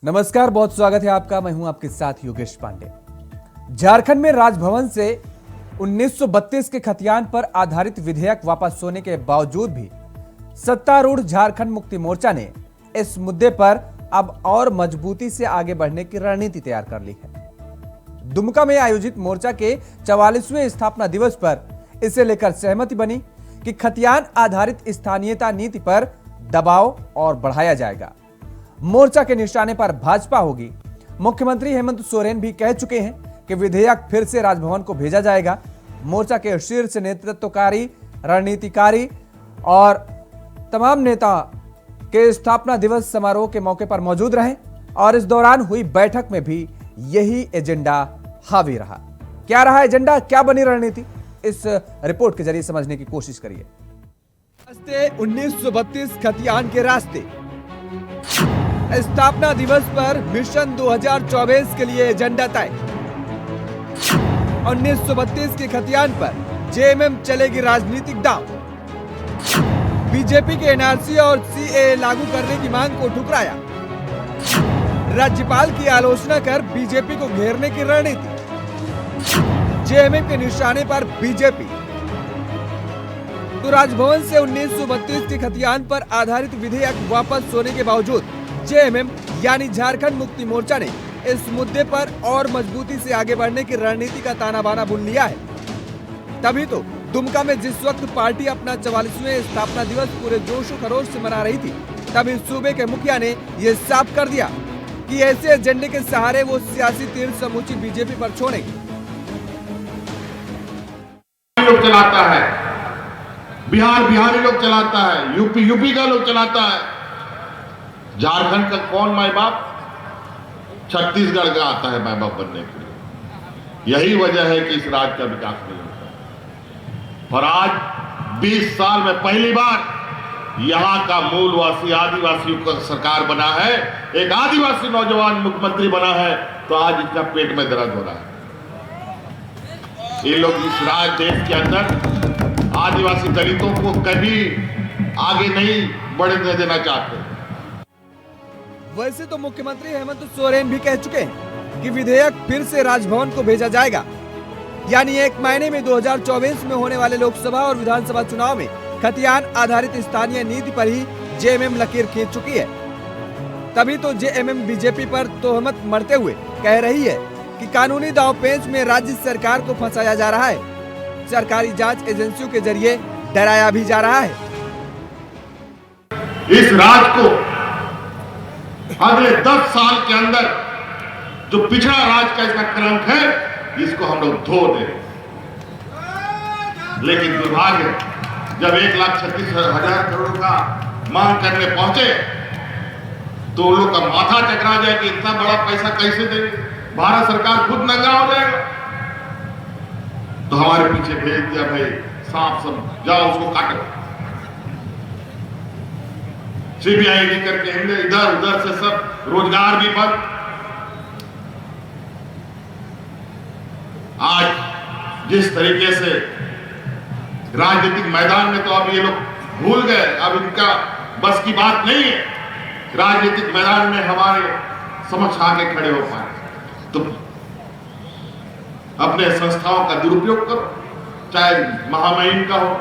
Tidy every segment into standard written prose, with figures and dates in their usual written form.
नमस्कार, बहुत स्वागत है आपका। मैं हूं आपके साथ योगेश पांडे। झारखंड में राजभवन से 1932 के खतियान पर आधारित विधेयक वापस होने के बावजूद भी सत्तारूढ़ झारखंड मुक्ति मोर्चा ने इस मुद्दे पर अब और मजबूती से आगे बढ़ने की रणनीति तैयार कर ली है। दुमका में आयोजित मोर्चा के 44वें स्थापना दिवस पर इसे लेकर सहमति बनी कि खतियान आधारित स्थानीयता नीति पर दबाव और बढ़ाया जाएगा। मोर्चा के निशाने पर भाजपा होगी। मुख्यमंत्री हेमंत सोरेन भी कह चुके हैं कि विधेयक फिर से राजभवन को भेजा जाएगा। मोर्चा के शीर्ष नेतृत्वकारी, रणनीतिकारी और तमाम नेता के स्थापना दिवस समारोह के मौके पर मौजूद रहे और इस दौरान हुई बैठक में भी यही एजेंडा हावी रहा। क्या रहा एजेंडा, क्या बनी रणनीति, इस रिपोर्ट के जरिए समझने की कोशिश करिए। 1932 खतियान के रास्ते, स्थापना दिवस पर मिशन 2024 के लिए एजेंडा तय। 1932 के खतियान पर जेएमएम चलेगी राजनीतिक दांव। बीजेपी के एनआरसी और सीएए लागू करने की मांग को ठुकराया। राज्यपाल की आलोचना कर बीजेपी को घेरने की रणनीति। जेएमएम के निशाने पर बीजेपी। तो राजभवन से 1932 के खतियान पर आधारित विधेयक वापस होने के बावजूद जेएमएम यानी झारखंड मुक्ति मोर्चा ने इस मुद्दे पर और मजबूती से आगे बढ़ने की रणनीति का ताना बाना बुन लिया है। तभी तो दुमका में जिस वक्त पार्टी अपना 44वें स्थापना दिवस पूरे जोश खरोश से मना रही थी, तभी सूबे के मुखिया ने यह साफ कर दिया कि ऐसे एजेंडे के सहारे वो सियासी तीर समूची बीजेपी पर छोड़ेंगे। लोग चलाता है, बिहारी लोग चलाता है, यूपी का लोग चलाता है। झारखंड का कौन माई बाप छत्तीसगढ़ का आता है माई बाप बनने के लिए। यही वजह है कि इस राज्य का विकास नहीं होता। और आज 20 साल में पहली बार यहां का मूलवासी आदिवासियों का सरकार बना है, एक आदिवासी नौजवान मुख्यमंत्री बना है, तो आज इसका पेट में दर्द हो रहा है। ये लोग इस राज्य देश के अंदर आदिवासी दलितों को कभी आगे नहीं बढ़ने देना चाहते। वैसे तो मुख्यमंत्री हेमंत सोरेन भी कह चुके हैं कि विधेयक फिर से राजभवन को भेजा जाएगा, यानी एक महीने में 2024 में होने वाले लोकसभा और विधानसभा चुनाव में खतियान आधारित स्थानीय नीति पर ही जेएमएम लकीर खींच चुकी है। तभी तो जेएमएम बीजेपी पर तोहमत मरते हुए कह रही है कि कानूनी दांवपेच में राज्य सरकार को फंसाया जा रहा है। सरकारी जांच एजेंसियों के जरिए डराया भी जा रहा है। इस राज्य को अगले 10 साल के अंदर जो पिछड़ा राज्य का इसका कलंक है, इसको हम लोग धो दे। लेकिन दुर्भाग्य, जब 1,36,000 करोड़ का मांग करने पहुंचे तो उन लोग का माथा चकरा जाए कि इतना बड़ा पैसा कैसे देंगे, भारत सरकार खुद नंगा हो जाएगा। तो हमारे पीछे भेज दिया, भाई सांप सब जाओ उसको काटो। सीबीआई करके इधर उधर से सब रोजगार भी बंद। आज जिस तरीके से राजनीतिक मैदान में, तो अब ये लोग भूल गए, अब इनका बस की बात नहीं है राजनीतिक मैदान में हमारे समक्ष आके खड़े हो पाए। तो अपने संस्थाओं का दुरुपयोग करो, चाहे महामहिम का हो,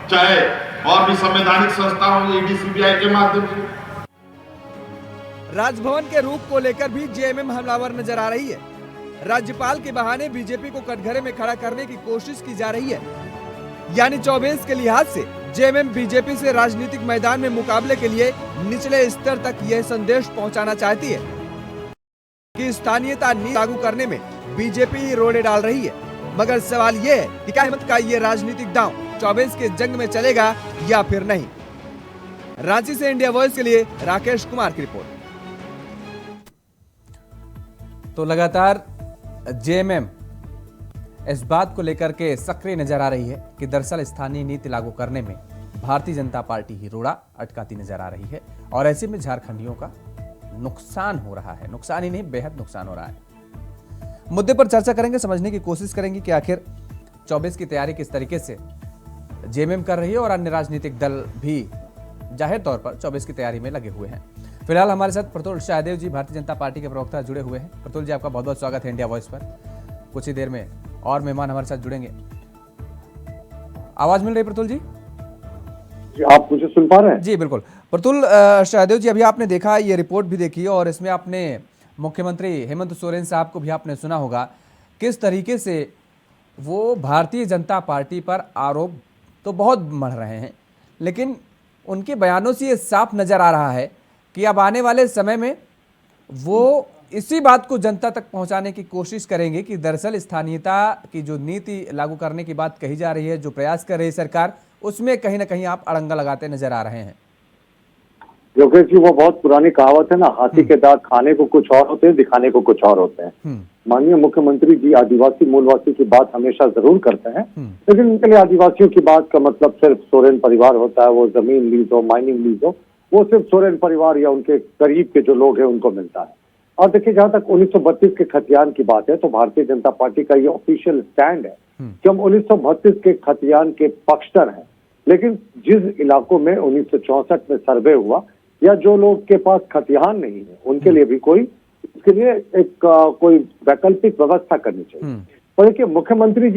चाहे और भी संवैधानिक संस्थाओं, ईडी सीबीआई के माध्यम से। राजभवन के रूप को लेकर भी जेएमएम हमलावर नजर आ रही है। राज्यपाल के बहाने बीजेपी को कटघरे में खड़ा करने की कोशिश की जा रही है। यानी 24 के लिहाज से जेएमएम बीजेपी से राजनीतिक मैदान में मुकाबले के लिए निचले स्तर तक यह संदेश पहुंचाना चाहती है कि स्थानीयता नीति लागू करने में बीजेपी ही रोड़े डाल रही है। मगर सवाल यह है कि क्या हेमंत का ये राजनीतिक दांव 24 के जंग में चलेगा या फिर नहीं। रांची से इंडिया वॉइस के लिए राकेश कुमार की रिपोर्ट। तो लगातार जेएमएम इस बात को लेकर के सक्रिय नजर आ रही है कि दरअसल स्थानीय नीति लागू करने में भारतीय जनता पार्टी ही रोड़ा अटकाती नजर आ रही है और ऐसे में झारखंडियों का नुकसान हो रहा है। नुकसान ही नहीं, बेहद नुकसान हो रहा है। मुद्दे पर चर्चा करेंगे, समझने की कोशिश करेंगे कि आखिर 24 की तैयारी किस तरीके से जेएमएम कर रही है और अन्य राजनीतिक दल भी जाहिर तौर पर 24 की तैयारी में लगे हुए हैं। फिलहाल हमारे साथ प्रतुल शाहदेव जी भारतीय जनता पार्टी के प्रवक्ता जुड़े हुए हैं। प्रतुल जी, आपका बहुत बहुत स्वागत है इंडिया वॉइस पर। कुछ ही देर में और मेहमान हमारे साथ जुड़ेंगे। आवाज मिल रही प्रतुल जी? जी, आप मुझे सुन पा रहे हैं? जी बिल्कुल। प्रतुल शाहदेव जी, अभी आपने देखा, ये रिपोर्ट भी देखी और इसमें आपने मुख्यमंत्री हेमंत सोरेन साहब को भी आपने सुना होगा किस तरीके से वो भारतीय जनता पार्टी पर आरोप तो बहुत मढ़ रहे हैं, लेकिन उनके बयानों से ये साफ नजर आ रहा है कि अब आने वाले समय में वो इसी बात को जनता तक पहुंचाने की कोशिश करेंगे कि दरअसल स्थानीयता की जो नीति लागू करने की बात कही जा रही है, जो प्रयास कर रही है सरकार, उसमें कहीं ना कहीं आप अड़ंगा लगाते नजर आ रहे हैं। योगेश जी, वो बहुत पुरानी कहावत है ना, हाथी के दांत खाने को कुछ और होते हैं, दिखाने को कुछ और होते हैं। माननीय मुख्यमंत्री जी आदिवासी मूलवासी की बात हमेशा जरूर करते हैं, लेकिन उनके लिए आदिवासियों की बात का मतलब सिर्फ सोरेन परिवार होता है। वो जमीन लीज हो, माइनिंग लीज हो, वो सिर्फ सोरेन परिवार या उनके करीब के जो लोग हैं उनको मिलता है। और देखिए, जहां तक 1932 के खतियान की बात है तो भारतीय जनता पार्टी का ये ऑफिशियल स्टैंड है कि हम 1932 के खतियान के पक्षधर हैं। लेकिन जिस इलाकों में 1964 में सर्वे हुआ या जो लोग के पास खतियान नहीं है, उनके लिए भी कोई इसके लिए एक कोई वैकल्पिक व्यवस्था करनी चाहिए। पर देखिए, मुख्यमंत्री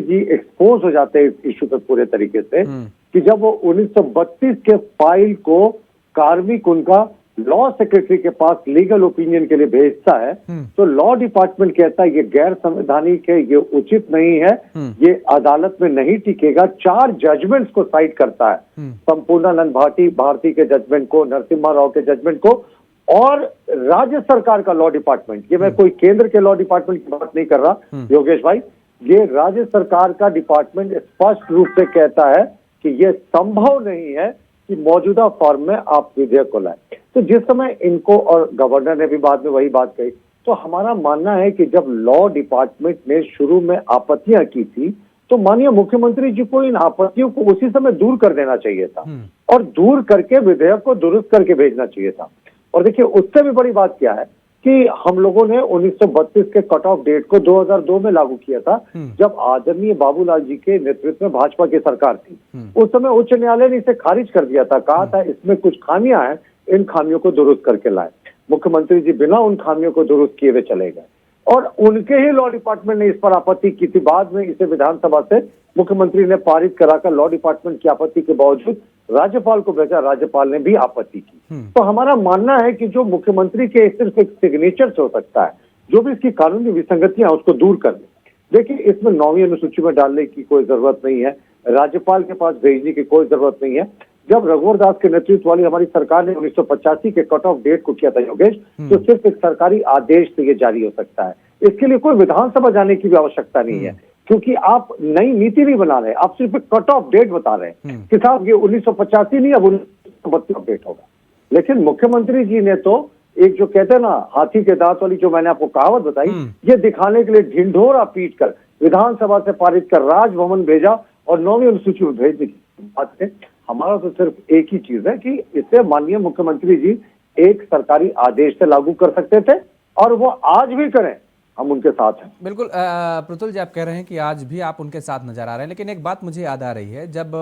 जी एक्सपोज हो जाते हैं इस इश्यू पे पूरे तरीके से कि जब वो 1932 के फाइल को कार्मिक उनका लॉ सेक्रेटरी के पास लीगल ओपिनियन के लिए भेजता है तो लॉ डिपार्टमेंट कहता है ये गैर संवैधानिक है, ये उचित नहीं है, ये अदालत में नहीं टिकेगा। 4 जजमेंट्स को साइड करता है, संपूर्णानंद भारती के जजमेंट को, नरसिम्हा राव के जजमेंट को और राज्य सरकार का लॉ डिपार्टमेंट। ये मैं कोई केंद्र के लॉ डिपार्टमेंट की बात नहीं कर रहा योगेश भाई, ये राज्य सरकार का डिपार्टमेंट स्पष्ट रूप से कहता है कि ये संभव नहीं है कि मौजूदा फॉर्म में आप विधेयक को लाए। तो जिस समय इनको, और गवर्नर ने भी बाद में वही बात कही, तो हमारा मानना है कि जब लॉ डिपार्टमेंट ने शुरू में आपत्तियां की थी तो माननीय मुख्यमंत्री जी को इन आपत्तियों को उसी समय दूर कर देना चाहिए था और दूर करके विधेयक को दुरुस्त करके भेजना चाहिए था। और देखिए, उससे भी बड़ी बात क्या है कि हम लोगों ने 1932 के कट ऑफ डेट को 2002 में लागू किया था, जब आदरणीय बाबूलाल जी के नेतृत्व में भाजपा की सरकार थी। उस समय उच्च न्यायालय ने इसे खारिज कर दिया था, कहा था इसमें कुछ खामियां हैं, इन खामियों को दुरुस्त करके लाए। मुख्यमंत्री जी बिना उन खामियों को दुरुस्त किए हुए चले गए और उनके ही लॉ डिपार्टमेंट ने इस पर आपत्ति की थी। बाद में इसे विधानसभा से मुख्यमंत्री ने पारित कराकर लॉ डिपार्टमेंट की आपत्ति के बावजूद राज्यपाल को भेजा, राज्यपाल ने भी आपत्ति की। तो हमारा मानना है कि जो मुख्यमंत्री के सिर्फ एक सिग्नेचर से हो सकता है, जो भी इसकी कानूनी विसंगतियां उसको दूर कर ले। देखिए, इसमें 9वीं अनुसूची में डालने की कोई जरूरत नहीं है, राज्यपाल के पास भेजने की कोई जरूरत नहीं है। जब रघुवर दास के नेतृत्व वाली हमारी सरकार ने 1985 के कट ऑफ डेट को किया था योगेश, तो सिर्फ एक सरकारी आदेश से ये जारी हो सकता है। इसके लिए कोई विधानसभा जाने की भी आवश्यकता नहीं है, क्योंकि आप नई नीति नहीं बना रहे, आप सिर्फ एक कट ऑफ डेट बता रहे हैं कि साहब ये 1985 नहीं, अब 1932 अपडेट होगा। लेकिन मुख्यमंत्री जी ने तो एक जो कहते हैं ना हाथी के दांत वाली जो मैंने आपको कहावत बताई, ये दिखाने के लिए ढिंढोरा पीट कर विधानसभा से पारित कर राजभवन भेजा और 9वीं अनुसूची में भेजने की बात है। हमारा तो सिर्फ एक ही चीज है कि इसे माननीय मुख्यमंत्री जी एक सरकारी आदेश से लागू कर सकते थे और वो आज भी करें, हम उनके साथ हैं। बिल्कुल प्रतुल जी, आप कह रहे हैं कि आज भी आप उनके साथ नजर आ रहे हैं, लेकिन एक बात मुझे याद आ रही है, जब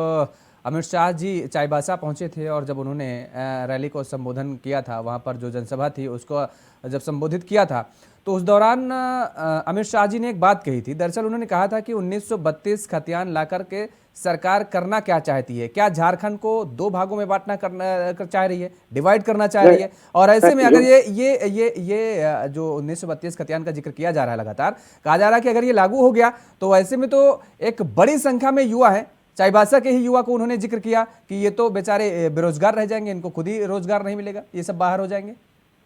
अमित शाह जी चाईबासा पहुंचे थे और जब उन्होंने रैली को संबोधन किया था, वहां पर जो जनसभा थी उसको जब संबोधित किया था, तो उस दौरान अमित शाह जी ने एक बात कही थी। दरअसल उन्होंने कहा था कि 1932 खतियान ला करके सरकार करना क्या चाहती है, क्या झारखंड को 2 भागों में बांटना कर चाह रही है, डिवाइड करना चाह रही है। और ऐसे में अगर ये जो 1932 खतियान का जिक्र किया जा रहा है, लगातार कहा जा रहा है कि अगर ये लागू हो गया तो ऐसे में तो एक बड़ी संख्या में युवा है, चाईबासा के ही युवा को उन्होंने जिक्र किया कि ये तो बेचारे बेरोजगार रह जाएंगे, इनको खुद ही रोजगार नहीं मिलेगा, ये सब बाहर हो जाएंगे।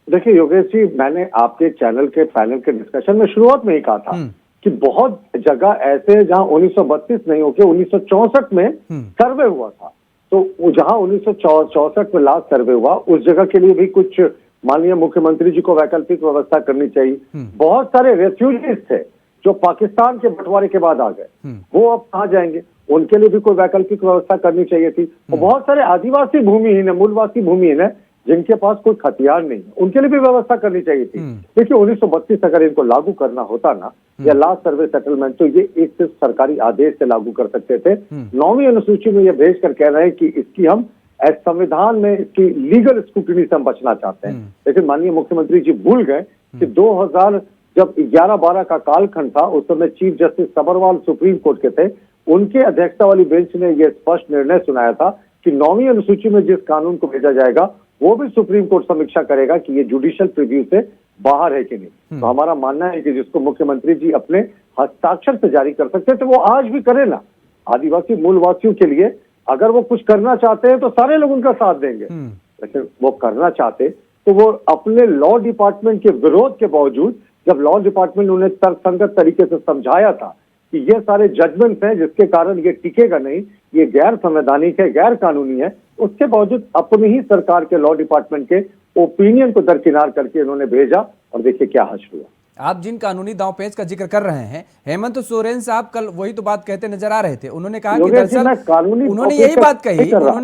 देखिए योगेश जी, मैंने आपके चैनल के पैनल के डिस्कशन में शुरुआत में ही कहा था कि बहुत जगह ऐसे जहां 1932 नहीं होके 1964 में सर्वे हुआ था, तो जहां 1964 में लास्ट सर्वे हुआ उस जगह के लिए भी कुछ माननीय मुख्यमंत्री जी को वैकल्पिक व्यवस्था करनी चाहिए। बहुत सारे रेफ्यूजीज थे जो पाकिस्तान के बंटवारे के बाद आ गए, वो अब कहाँ जाएंगे, उनके लिए भी कोई वैकल्पिक व्यवस्था करनी चाहिए थी। और बहुत सारे आदिवासी भूमिहीन है, मूलवासी भूमिहीन है जिनके पास कोई हथियार नहीं है, उनके लिए भी व्यवस्था करनी चाहिए थी। देखिए 1932 अगर इनको लागू करना होता ना, या लास्ट सर्वे सेटलमेंट, तो ये एक सिर्फ सरकारी आदेश से लागू कर सकते थे। 9वीं अनुसूची में ये भेज कर कह रहे हैं कि इसकी हम संविधान में इसकी लीगल स्क्रूटिनी से हम बचना चाहते हैं। लेकिन माननीय मुख्यमंत्री जी भूल गए कि 2000 जब 11-12 का कालखंड था, उस समय chief justice Sabharwal supreme court के थे। उनके अध्यक्षता वाली बेंच ने यह स्पष्ट निर्णय सुनाया था कि 9वीं अनुसूची में जिस कानून को भेजा जाएगा वो भी सुप्रीम कोर्ट समीक्षा करेगा कि ये जुडिशियल प्रीव्यू से बाहर है कि नहीं। तो हमारा मानना है कि जिसको मुख्यमंत्री जी अपने हस्ताक्षर से जारी कर सकते थे वो आज भी करे ना। आदिवासी मूलवासियों के लिए अगर वो कुछ करना चाहते हैं तो सारे लोग उनका साथ देंगे, लेकिन वो करना चाहते तो वो अपने लॉ डिपार्टमेंट के विरोध के बावजूद, जब लॉ डिपार्टमेंट ने उन्हें तर्कसंगत तरीके से समझाया था कि ये सारे जजमेंट्स हैं जिसके कारण ये टिकेगा नहीं, ये गैर संवैधानिक है, गैर कानूनी है, उसके बावजूद अपनी ही सरकार के लॉ डिपार्टमेंट के ओपिनियन को दरकिनार करके इन्होंने भेजा और देखिए क्या हश्र हुआ। आप जिन कानूनी दांवपेच का जिक्र कर रहे हैं, हेमंत सोरेन साहब कल वही तो बात कहते नजर आ रहे थे। उन्होंने कहा कि दरअसल उन्होंने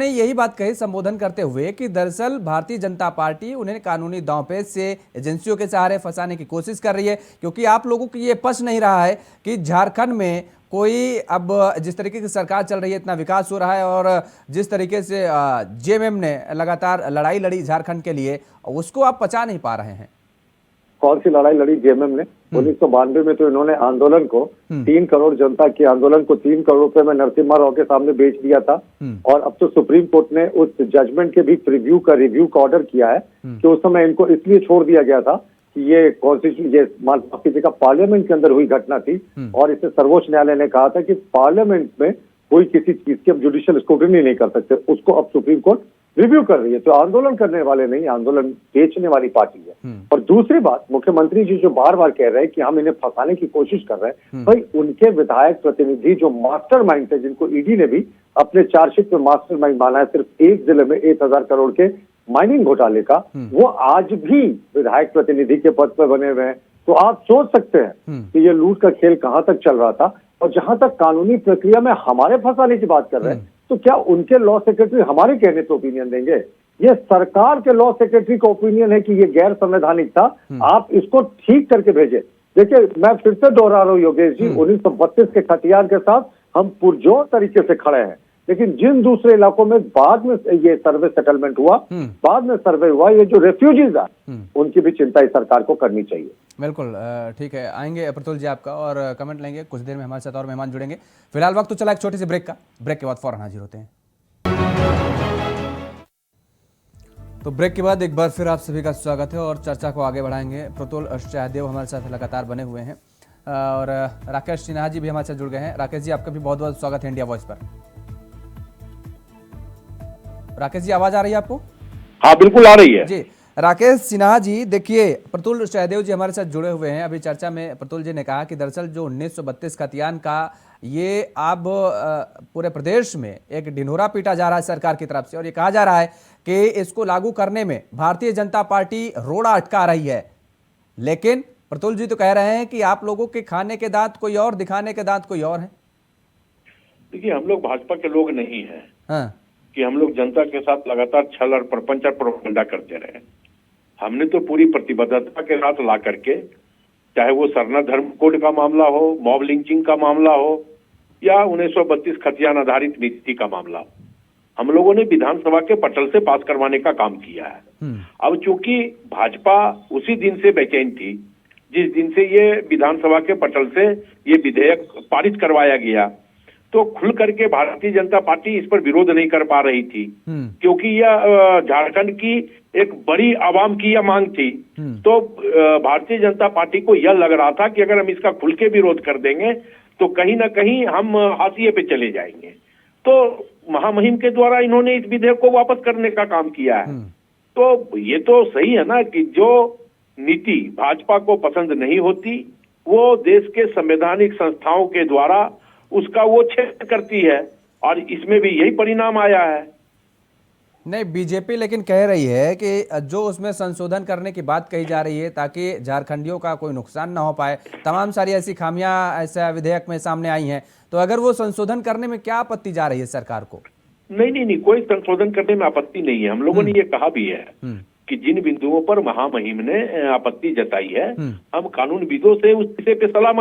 यही बात कही संबोधन करते हुए कि दरअसल भारतीय जनता पार्टी उन्हें कानूनी दांवपेच से एजेंसियों के सहारे फंसाने की कोशिश कर रही है, क्योंकि आप लोगों को ये पच नहीं रहा है कि झारखंड में कोई अब जिस तरीके की सरकार चल रही है, इतना विकास हो रहा है और जिस तरीके से जेएमएम ने लगातार लड़ाई लड़ी झारखंड के लिए, उसको आप पचा नहीं पा रहे हैं। कौन सी लड़ाई लड़ी जेएमएम ने? 1992 में तो इन्होंने आंदोलन को 3 करोड़ जनता के आंदोलन को 3 करोड़ रुपए में नरसिम्हा राव के सामने बेच दिया था। और अब तो सुप्रीम कोर्ट ने उस जजमेंट के भी रिव्यू का ऑर्डर किया है कि उस समय इनको इसलिए छोड़ दिया गया था कि ये कॉन्स्टिट्यूशन, ये माफी का पार्लियामेंट के अंदर हुई घटना थी और इसे सर्वोच्च न्यायालय ने कहा था कि पार्लियामेंट में कोई किसी चीज की अब जुडिशियल स्क्रूटिनी नहीं कर सकते। उसको अब सुप्रीम कोर्ट रिव्यू कर रही है। तो आंदोलन करने वाले नहीं, आंदोलन बेचने वाली पार्टी है। और दूसरी बात, मुख्यमंत्री जी जो बार बार कह रहे हैं कि हम इन्हें फंसाने की कोशिश कर रहे हैं, भाई उनके विधायक प्रतिनिधि जो मास्टरमाइंड थे, जिनको ईडी ने भी अपने चार्जशीट में मास्टरमाइंड माना है, सिर्फ एक जिले में 1000 करोड़ के माइनिंग घोटाले का, वो आज भी विधायक प्रतिनिधि के पद पर बने हुए हैं। तो आप सोच सकते हैं कि ये लूट का खेल कहां तक चल रहा था। और जहां तक कानूनी प्रक्रिया में हमारे फंसाने की बात कर रहे हैं, तो क्या उनके लॉ सेक्रेटरी हमारे कहने पे ओपिनियन देंगे? ये सरकार के लॉ सेक्रेटरी का ओपिनियन है कि ये गैर संवैधानिक था, आप इसको ठीक करके भेजे। देखिए, मैं फिर से दोहरा रहा हूँ योगेश जी, 1932 के खतियान के साथ हम पुरजोर तरीके से खड़े हैं। लेकिन जिन दूसरे इलाकों में बाद में ये सर्वे सेटलमेंट हुआ, बाद में सर्वे हुआ, ये जो रेफ्यूजीज है उनकी भी चिंता इस सरकार को करनी चाहिए। बिल्कुल ठीक है, आएंगे प्रतुल जी आपका और कमेंट लेंगे। कुछ देर में हमारे साथ और मेहमान जुड़ेंगे। फिलहाल वक्त तो चला एक छोटी सी ब्रेक का, ब्रेक के बाद फौरन हाजिर होते हैं। तो ब्रेक के बाद एक बार फिर आप सभी का स्वागत है और चर्चा को आगे बढ़ाएंगे। प्रतुल सहदेव हमारे साथ लगातार बने हुए हैं और राकेश सिन्हा जी भी हमारे साथ जुड़ गए हैं। राकेश जी, आपका भी बहुत बहुत स्वागत है इंडिया वॉइस पर। राकेश जी, आवाज आ रही है आपको? हाँ, बिल्कुल आ रही है जी। राकेश सिन्हा जी, देखिए प्रतुल सहदेव जी हमारे साथ जुड़े हुए हैं। अभी चर्चा में प्रतुल जी ने कहा कि दरअसल जो 1932 खतियान का ये अब पूरे प्रदेश में एक ढिंढोरा पीटा जा रहा है सरकार की तरफ से, और ये कहा जा रहा है कि इसको लागू करने में भारतीय जनता पार्टी रोड़ा अटका रही है। लेकिन प्रतुल जी तो कह रहे हैं कि आप लोगों के खाने के दांत कोई और, दिखाने के दांत कोई और है। देखिए, हम लोग भाजपा के लोग नहीं हैं। हाँ। कि हम लोग जनता के साथ लगातार छल और प्रपंच और प्रोपगंडा करते रहे। हमने तो पूरी प्रतिबद्धता के साथ ला करके, चाहे वो सरना धर्म कोड का मामला हो, मॉब लिंचिंग का मामला हो या 1932 खतियान आधारित नीति का मामला, हम लोगों ने विधानसभा के पटल से पास करवाने का काम किया है। अब चूंकि भाजपा उसी दिन से बेचैन थी जिस दिन से ये विधानसभा के पटल से ये विधेयक पारित करवाया गया, तो खुल करके भारतीय जनता पार्टी इस पर विरोध नहीं कर पा रही थी, क्योंकि यह झारखंड की एक बड़ी आवाम की यह मांग थी। तो भारतीय जनता पार्टी को यह लग रहा था कि अगर हम इसका खुल के विरोध कर देंगे तो कहीं ना कहीं हम हाशिए पे चले जाएंगे। तो महामहिम के द्वारा इन्होंने इस विधेयक को वापस करने का काम किया है। तो ये तो सही है ना कि जो नीति भाजपा को पसंद नहीं होती वो देश के संवैधानिक संस्थाओं के द्वारा उसका वो छेद करती है, और इसमें भी यही परिणाम आया है। नहीं, बीजेपी लेकिन कह रही है कि जो उसमें संशोधन करने की बात कही जा रही है ताकि झारखंडियों का कोई नुकसान ना हो पाए, तमाम सारी ऐसी खामियां ऐसा विधेयक में सामने आई हैं, तो अगर वो संशोधन करने में क्या आपत्ति जा रही है सरकार को? नहीं, कोई संशोधन करने में आपत्ति नहीं है। हम लोगों ने ये कहा भी है कि जिन बिंदुओं पर महामहिम ने आपत्ति जताई है, हम कानूनविदों से उस विषय पे सलाह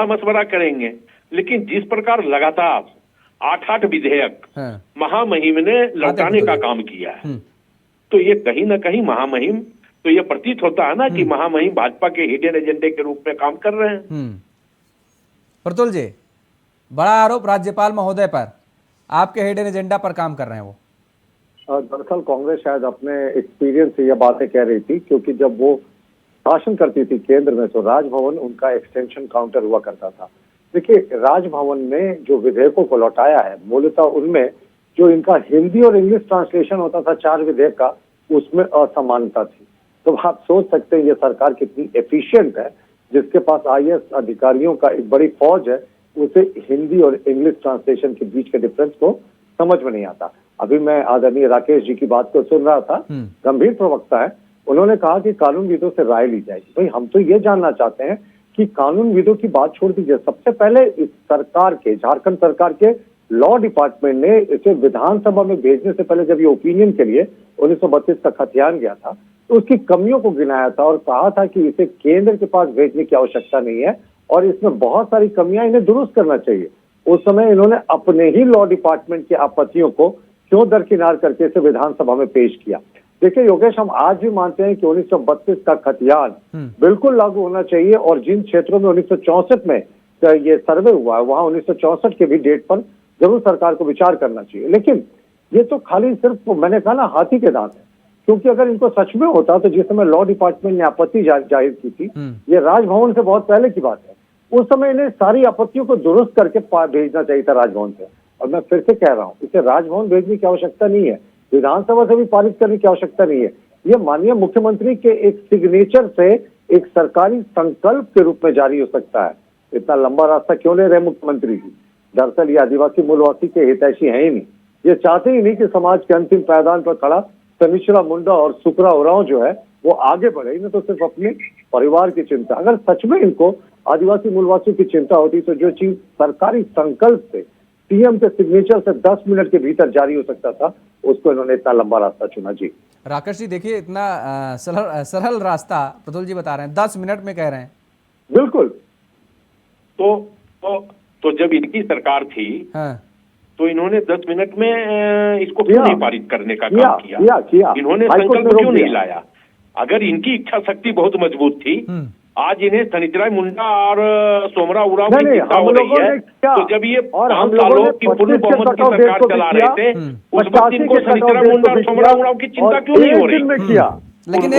मशवरा करेंगे, लेकिन जिस प्रकार लगातार 8 विधेयक हाँ। महामहिम ने लौटाने का काम किया है। तो ये कहीं ना कहीं महामहिम, तो ये प्रतीत होता है ना कि महामहिम भाजपा के हिडन एजेंडे के रूप में काम कर रहे हैं। प्रतुल जी, बड़ा आरोप राज्यपाल महोदय पर, आपके हिडन एजेंडा पर काम कर रहे हैं वो। दरअसल कांग्रेस शायद अपने एक्सपीरियंस से यह बातें कह रही थी, क्योंकि जब वो शासन करती थी केंद्र में तो राजभवन उनका एक्सटेंशन काउंटर हुआ करता था। देखिए, राजभवन ने जो विधेयकों को लौटाया है, मूलतः उनमें जो इनका हिंदी और इंग्लिश ट्रांसलेशन होता था 4 विधेयक का, उसमें असमानता थी। तो आप सोच सकते हैं ये सरकार कितनी एफिशिएंट है, जिसके पास आईएएस अधिकारियों का एक बड़ी फौज है, उसे हिंदी और इंग्लिश ट्रांसलेशन के बीच के डिफरेंस को समझ में नहीं आता। अभी मैं आदरणीय राकेश जी की बात को सुन रहा था, गंभीर प्रवक्ता है, उन्होंने कहा कि कानूनविदों से राय ली जाएगी। भाई, हम तो ये जानना चाहते हैं कि कानूनविदों की बात छोड़ दीजिए, सबसे पहले इस सरकार के, झारखंड सरकार के लॉ डिपार्टमेंट ने इसे विधानसभा में भेजने से पहले जब ये ओपिनियन के लिए 1932 का खतियान गया था, तो उसकी कमियों को गिनाया था और कहा था कि इसे केंद्र के पास भेजने की आवश्यकता नहीं है और इसमें बहुत सारी कमियां, इन्हें दुरुस्त करना चाहिए। उस समय इन्होंने अपने ही लॉ डिपार्टमेंट की आपत्तियों को क्यों दरकिनार करके इसे विधानसभा में पेश किया। देखिए योगेश, हम आज भी मानते हैं कि 1932 का खतियान बिल्कुल लागू होना चाहिए और जिन क्षेत्रों में 1964 में ये सर्वे हुआ है, वहां 1964 के भी डेट पर जरूर सरकार को विचार करना चाहिए। लेकिन ये तो खाली सिर्फ, मैंने कहा ना, हाथी के दांत है, क्योंकि अगर इनको सच में होता तो जिस समय लॉ डिपार्टमेंट ने आपत्ति जाहिर की थी, ये राजभवन से बहुत पहले की बात है, उस समय इन्हें सारी आपत्तियों को दुरुस्त करके भेजना चाहिए था राजभवन से। और मैं फिर से कह रहा हूं, इसे राजभवन भेजने की आवश्यकता नहीं है, विधानसभा से भी पारित करने की आवश्यकता नहीं है। ये माननीय मुख्यमंत्री के एक सिग्नेचर से एक सरकारी संकल्प के रूप में जारी हो सकता है। इतना लंबा रास्ता क्यों ले रहे मुख्यमंत्री जी? दरअसल ये आदिवासी मूलवासी के हितैषी है ही नहीं, ये चाहते ही नहीं कि समाज के अंतिम पायदान पर खड़ा शनिचरा मुंडा और सुकरा उरांव जो है वो आगे बढ़े। इन्हें तो सिर्फ अपने परिवार की चिंता। अगर सच में इनको आदिवासी मूलवासियों की चिंता होती तो जो चीज सरकारी संकल्प से, सीएम के सिग्नेचर से 10 मिनट के भीतर जारी हो सकता था, उसको इन्होंने इतना लंबा रास्ता चुना। जी राकेश जी, देखिए इतना सरल रास्ता प्रतुल जी बता रहे हैं, 10 मिनट में कह रहे हैं। बिल्कुल। तो जब इनकी सरकार थी, हाँ। तो इन्होंने 10 मिनट में इसको क्यों नहीं पारित करने का काम किया? इन्होंने संकल्प क्यों नहीं लाया? अगर इनकी इच्छा शक्ति बहुत मजबूत थी, आज इन्हें शनिचरा मुंडा और सोमरा उरांव की चिंता हो रही है। तो जब ये 5 सालों की पूर्ण बहुमत की सरकार चला रहे थे, उस वक्त इनको शनिचरा मुंडा और सोमरा उरांव की चिंता क्यों नहीं हो रही? लेकिन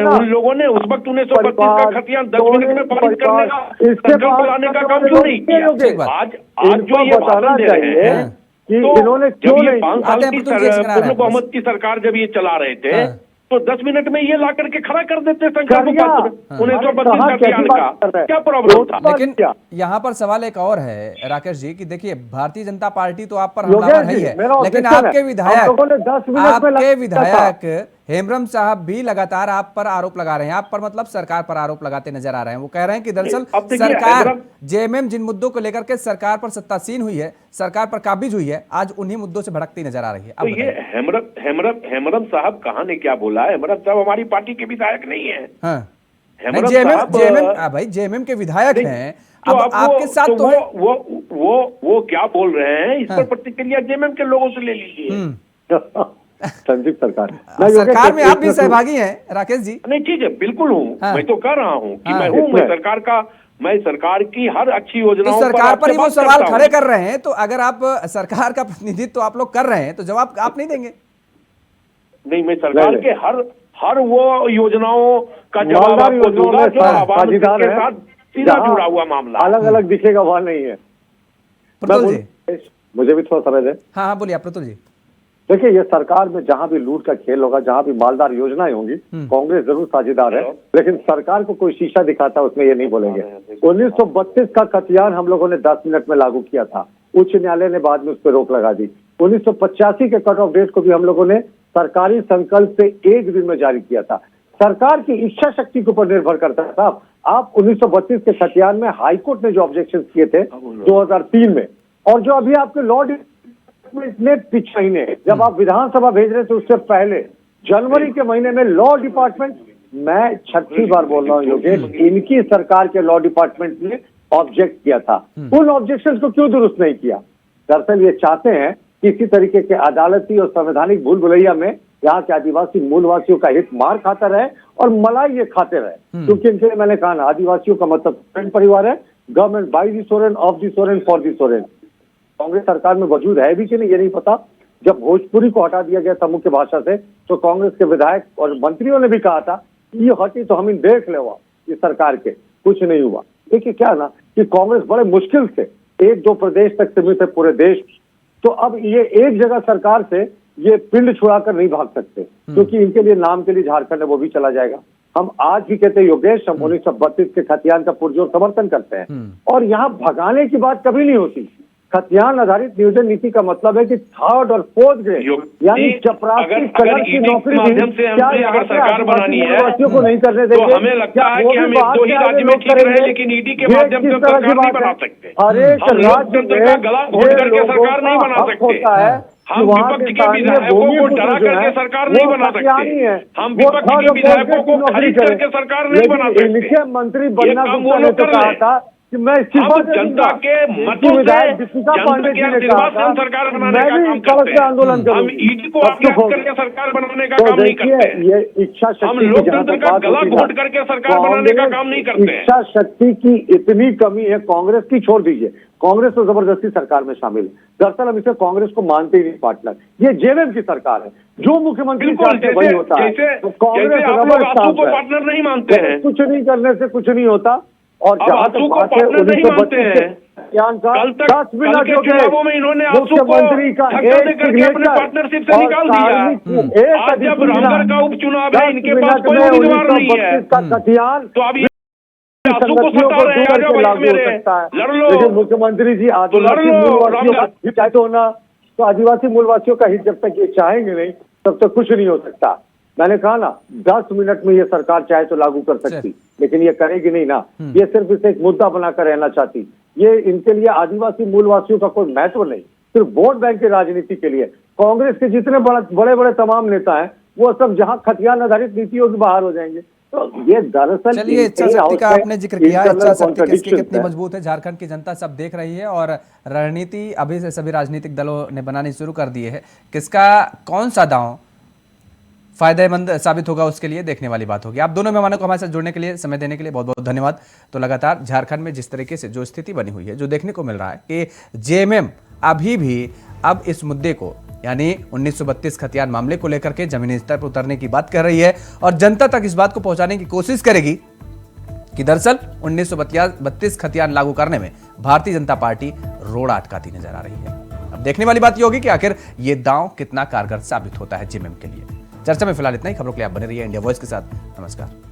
उन लोगों ने उस वक्त 1932 का खतियान 10 मिनट में पारित करने का संकल्प लाने का काम क्यों नहीं किया? आज जो ये भाषण दे रहे हैं कि इन्होंने क्यों नहीं, 5 साल की पूर्ण बहुमत की सरकार जब ये चला रहे थे, तो 10 मिनट में ये ला करके खड़ा कर देते संकल्प पत्र 1932 खतियान का, क्या प्रॉब्लम था? लेकिन यहाँ पर सवाल एक और है राकेश जी कि देखिए, भारतीय जनता पार्टी तो आप पर हमलावर है ही है, लेकिन आपके विधायक हेमरम साहब भी लगातार आप पर आरोप लगा रहे हैं, आप पर मतलब सरकार पर आरोप लगाते नजर आ रहे हैं। वो कह रहे हैं कि दरअसल सरकार जेएमएम जिन मुद्दों को लेकर के सरकार पर सत्तासीन हुई है, सरकार पर काबिज हुई है, आज उन्हीं मुद्दों से भड़कती नजर आ रही है। तो ये हेमरम साहब कहाँ ने क्या बोला? हेमरम साहब हमारी पार्टी के विधायक नहीं है। भाई जेएमएम के विधायक हैं, तो अब आपके साथ तो वो क्या बोल रहे हैं, इस पर प्रतिक्रिया जेएमएम के लोगों से ले लीजिए। संजीव सरकार में आप भी सहभागी हैं राकेश जी? नहीं, ठीक है, बिल्कुल हूँ। हाँ। मैं तो कह रहा हूँ कि मैं हूँ, मैं सरकार की हर अच्छी योजनाओं तो सरकार पर ही वो सवाल खड़े कर रहे हैं, तो अगर आप सरकार का प्रतिनिधित्व आप लोग कर रहे हैं तो जवाब आप नहीं देंगे? नहीं, मैं सरकार के हर वो योजनाओं का जवाब आपको दूंगा जो आवाम के साथ सीधा जुड़ा हुआ मामला। अलग अलग दिखेगा वहां नहीं है। प्रतुल जी, मुझे भी थोड़ा समय दे। हाँ बोलिए प्रतुल जी। देखिए, ये सरकार में जहां भी लूट का खेल होगा, जहां भी मालदार योजनाएं होंगी, कांग्रेस जरूर साझेदार है, लेकिन सरकार को कोई शीशा दिखाता उसमें ये नहीं बोलेंगे। 1932 का खतियान हम लोगों ने 10 मिनट में लागू किया था, उच्च न्यायालय ने बाद में उस पर रोक लगा दी। 1985 के कट ऑफ डेट को भी हम लोगों ने सरकारी संकल्प से 1 दिन में जारी किया था। सरकार की इच्छा शक्ति के ऊपर निर्भर करता था। आप 1932 के खतियान में हाईकोर्ट ने जो ऑब्जेक्शन किए थे 2003 में, और जो अभी आपके लॉ इतने पिछले महीने जब आप विधानसभा भेज रहे थे, उससे पहले जनवरी के महीने में लॉ डिपार्टमेंट, मैं 36 बार बोल रहा हूँ योगेश, इनकी सरकार के लॉ डिपार्टमेंट ने ऑब्जेक्ट किया था। उन ऑब्जेक्शंस को क्यों दुरुस्त नहीं किया? दरअसल ये चाहते हैं कि इसी तरीके के अदालती और संवैधानिक भूल भुलैया में यहाँ के आदिवासी मूलवासियों का हित मार खाता रहे और मलाई ये खाते रहे। क्योंकि इनके लिए मैंने कहा ना, आदिवासियों का मतलब सोरेन परिवार है, government by the Soren, of the Soren, for the Soren. Congress सरकार में वजूद है भी कि नहीं ये नहीं पता। जब भोजपुरी को हटा दिया गया था मुख्य भाषा से, तो कांग्रेस के विधायक और मंत्रियों ने भी कहा था कि ये हटी तो हम इन देख ले हुआ इस सरकार के, कुछ नहीं हुआ। देखिए क्या ना कि कांग्रेस बड़े मुश्किल से 1-2 प्रदेश तक सीमित है पूरे देश। तो अब ये एक जगह सरकार से ये पिंड छुड़ाकर नहीं भाग सकते, क्योंकि इनके लिए नाम के लिए झारखंड है वो भी चला जाएगा। हम आज भी कहते हैं योगेश, हम 1932 के खतियान का पुरजोर समर्थन करते हैं और यहाँ भगाने की बात कभी नहीं होती। खतियान आधारित नियोजन नीति का मतलब है कि 3rd और 4th ग्रेड यानी चपरासी कलर की नौकरी माध्यम से हमने अगर सरकार बनानी है को नहीं करने देंगे, तो हमें लगता है कि हम 1-2 ही राज्य में ठीक रहे, लेकिन ईडी के माध्यम से सरकार नहीं बना सकते। हम लोकतंत्र का गला घोट करके सरकार नहीं बना सकते। हम विपक्ष के विधायकों को डरा करके सरकार नहीं बना सकते। हम विपक्ष के विधायकों को खरीद करके सरकार नहीं बना सकते। मंत्री बनना गुप्ता ने तो कहा था कि मैं इस्तीफा दे जनता के मतों से, जनता के आशीर्वाद से हम सरकार बनाने का काम करते हैं। हम ईडी को आक्रांत करके सरकार बनाने का काम नहीं करते। ये इच्छा शक्ति, हम लोकतंत्र का गला घोट करके सरकार बनाने का काम नहीं करते। इच्छा शक्ति की इतनी कमी है कांग्रेस की, छोड़ दीजिए, कांग्रेस तो जबरदस्ती सरकार में शामिल है। दरअसल हम इसे कांग्रेस को मानते ही नहीं पार्टनर, ये जेएमएम की सरकार है, जो मुख्यमंत्री चाहते हैं वही होता है। कांग्रेस पार्टनर नहीं मानते हैं, कुछ नहीं करने से कुछ नहीं होता। और जहां तक बात है 1932 का 10 मिनट हो गए, मुख्यमंत्री का पार्टनरशिप से निकाल दिया। आज जब रामगढ़ का उपचुनाव है, इनके पास कोई उम्मीदवार नहीं है, का खतियान तो अब संगठनों को लागू हो सकता है। लेकिन मुख्यमंत्री जी आदिवासी मूलवासियों का हित चाहते हो ना, तो आदिवासी मूलवासियों का हित जब तक ये चाहेंगे नहीं तब तक कुछ नहीं हो सकता। मैंने कहा ना 10 मिनट में ये सरकार चाहे तो लागू कर सकती, लेकिन ये करेगी नहीं ना। ये सिर्फ इसे एक मुद्दा बनाकर रहना चाहती। ये इनके लिए आदिवासी मूलवासियों का कोई महत्व नहीं, सिर्फ वोट बैंक की राजनीति के लिए। कांग्रेस के जितने बड़े बड़े तमाम नेता हैं वो सब जहां खतियान आधारित नीतियों के बाहर हो जाएंगे। तो ये दरअसल चलिए, इच्छा शक्ति का आपने जिक्र किया, इच्छा शक्ति किसकी कितनी मजबूत है झारखंड की जनता सब देख रही है और रणनीति अभी से सभी राजनीतिक दलों ने बनानी शुरू कर दी है। किसका कौन सा दांव फायदेमंद साबित होगा उसके लिए देखने वाली बात होगी। आप दोनों मेहमानों को हमारे साथ जुड़ने के लिए, समय देने के लिए बहुत बहुत धन्यवाद। तो लगातार झारखंड में जिस तरीके से जो स्थिति बनी हुई है, जो देखने को मिल रहा है कि जेएमएम अभी भी अब इस मुद्दे को यानी 1932 खतियान मामले को लेकर के जमीनी स्तर पर उतरने की बात कर रही है और जनता तक इस बात को पहुंचाने की कोशिश करेगी कि दरअसल 1932 खतियान लागू करने में भारतीय जनता पार्टी रोड़ा अटकाती नजर आ रही है। अब देखने वाली बात यह होगी कि आखिर ये दांव कितना कारगर साबित होता है जेएमएम के लिए। चर्चा में फिलहाल इतना ही। खबरों के लिए आप बने रहिए इंडिया वॉइस के साथ। नमस्कार।